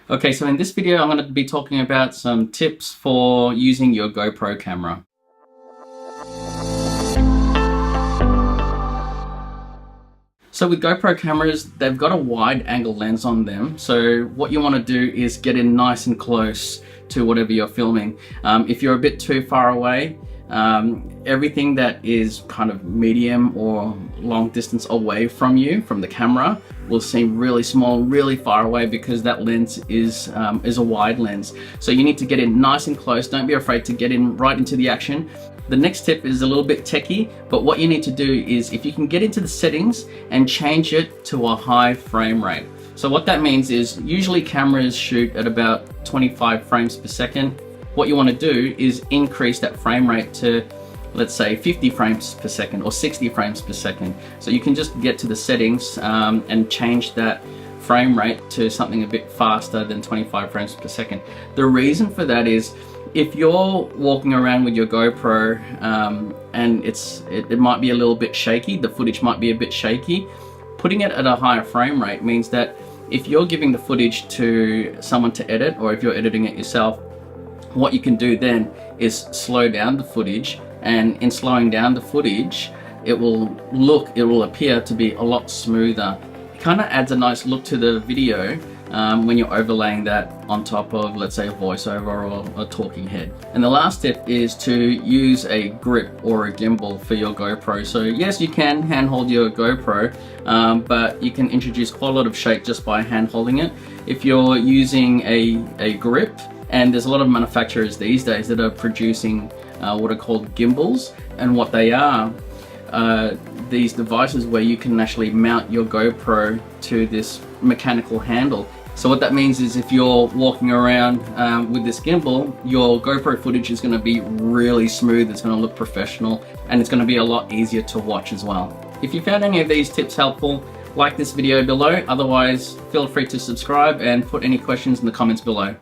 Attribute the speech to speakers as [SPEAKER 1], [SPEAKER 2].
[SPEAKER 1] Okay, so in this video, I'm going to be talking about some tips for using your GoPro camera. So with GoPro cameras, they've got a wide angle lens on them. So what you want to do is get in nice and close to whatever you're filming. If you're a bit too far away, everything that is kind of medium or long distance away from you, from the camera, will seem really small, really far away because that lens is a wide lens. So you need to get in nice and close. Don't be afraid to get in right into the action. The next tip is a little bit techie, but what you need to do is if you can get into the settings and change it to a high frame rate. So what that means is usually cameras shoot at about 25 frames per second. What you want to do is increase that frame rate to, let's say, 50 frames per second or 60 frames per second. So you can just get to the settings and change that frame rate to something a bit faster than 25 frames per second. The reason for that is if you're walking around with your GoPro and it might be a little bit shaky, the footage might be a bit shaky, putting it at a higher frame rate means that if you're giving the footage to someone to edit, or if you're editing it yourself, what you can do then is slow down the footage, and in slowing down the footage, it will appear to be a lot smoother. It kind of adds a nice look to the video when you're overlaying that on top of, let's say, a voiceover or a talking head. And the last tip is to use a grip or a gimbal for your GoPro. So yes, you can handhold your GoPro, but you can introduce quite a lot of shake just by hand holding it. If you're using a grip, and there's a lot of manufacturers these days that are producing what are called gimbals, and what they are these devices where you can actually mount your GoPro to this mechanical handle. So what that means is if you're walking around with this gimbal, your GoPro footage is going to be really smooth, it's going to look professional, and it's going to be a lot easier to watch as well. If you found any of these tips helpful, like this video below. Otherwise, feel free to subscribe and put any questions in the comments below.